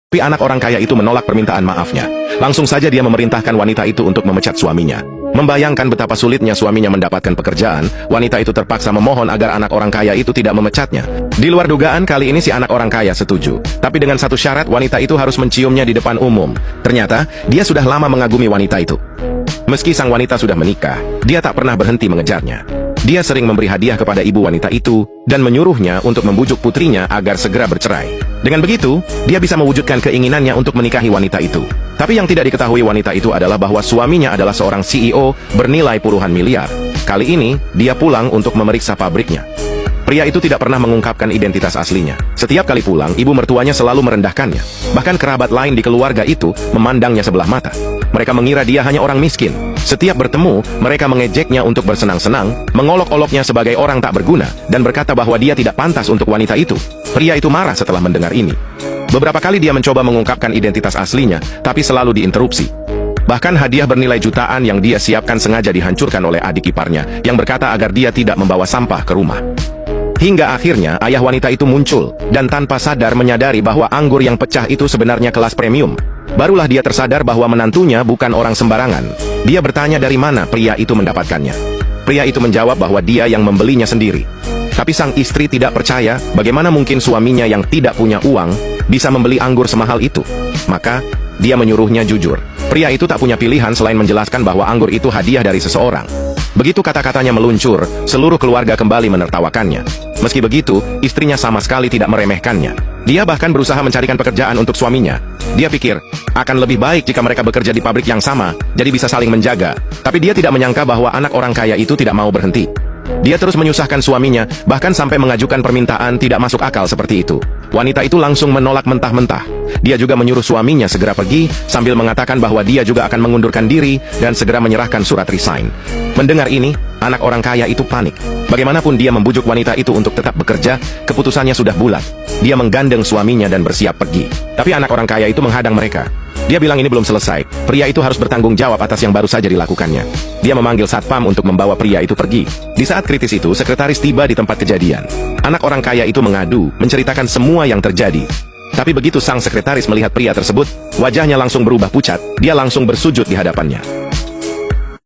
Tapi anak orang kaya itu menolak permintaan maafnya. Langsung saja dia memerintahkan wanita itu untuk memecat suaminya. Membayangkan betapa sulitnya suaminya mendapatkan pekerjaan, wanita itu terpaksa memohon agar anak orang kaya itu tidak memecatnya. Di luar dugaan, kali ini si anak orang kaya setuju. Tapi dengan satu syarat, wanita itu harus menciumnya di depan umum. Ternyata, dia sudah lama mengagumi wanita itu. Meski sang wanita sudah menikah, dia tak pernah berhenti mengejarnya. Dia sering memberi hadiah kepada ibu wanita itu, dan menyuruhnya untuk membujuk putrinya agar segera bercerai. Dengan begitu, dia bisa mewujudkan keinginannya untuk menikahi wanita itu. Tapi yang tidak diketahui wanita itu adalah bahwa suaminya adalah seorang CEO bernilai puluhan miliar. Kali ini, dia pulang untuk memeriksa pabriknya. Pria itu tidak pernah mengungkapkan identitas aslinya. Setiap kali pulang, ibu mertuanya selalu merendahkannya. Bahkan kerabat lain di keluarga itu memandangnya sebelah mata. Mereka mengira dia hanya orang miskin. Setiap bertemu, mereka mengejeknya untuk bersenang-senang, mengolok-oloknya sebagai orang tak berguna, dan berkata bahwa dia tidak pantas untuk wanita itu. Pria itu marah setelah mendengar ini. Beberapa kali dia mencoba mengungkapkan identitas aslinya, tapi selalu diinterupsi. Bahkan hadiah bernilai jutaan yang dia siapkan sengaja dihancurkan oleh adik iparnya, yang berkata agar dia tidak membawa sampah ke rumah. Hingga akhirnya ayah wanita itu muncul, dan tanpa sadar menyadari bahwa anggur yang pecah itu sebenarnya kelas premium. Barulah dia tersadar bahwa menantunya bukan orang sembarangan. Dia bertanya dari mana pria itu mendapatkannya. Pria itu menjawab bahwa dia yang membelinya sendiri. Tapi sang istri tidak percaya bagaimana mungkin suaminya yang tidak punya uang bisa membeli anggur semahal itu. Maka, dia menyuruhnya jujur. Pria itu tak punya pilihan selain menjelaskan bahwa anggur itu hadiah dari seseorang. Begitu kata-katanya meluncur, seluruh keluarga kembali menertawakannya. Meski begitu, istrinya sama sekali tidak meremehkannya. Dia bahkan berusaha mencarikan pekerjaan untuk suaminya. Dia pikir, akan lebih baik jika mereka bekerja di pabrik yang sama, jadi bisa saling menjaga. Tapi dia tidak menyangka bahwa anak orang kaya itu tidak mau berhenti. Dia terus menyusahkan suaminya, bahkan sampai mengajukan permintaan tidak masuk akal seperti itu. Wanita itu langsung menolak mentah-mentah. Dia juga menyuruh suaminya segera pergi, sambil mengatakan bahwa dia juga akan mengundurkan diri dan segera menyerahkan surat resign. Mendengar ini, anak orang kaya itu panik. Bagaimanapun dia membujuk wanita itu untuk tetap bekerja, keputusannya sudah bulat. Dia menggandeng suaminya dan bersiap pergi. Tapi anak orang kaya itu menghadang mereka. Dia bilang ini belum selesai, pria itu harus bertanggung jawab atas yang baru saja dilakukannya. Dia memanggil satpam untuk membawa pria itu pergi. Di saat kritis itu, sekretaris tiba di tempat kejadian. Anak orang kaya itu mengadu, menceritakan semua yang terjadi. Tapi begitu sang sekretaris melihat pria tersebut, wajahnya langsung berubah pucat, dia langsung bersujud di hadapannya.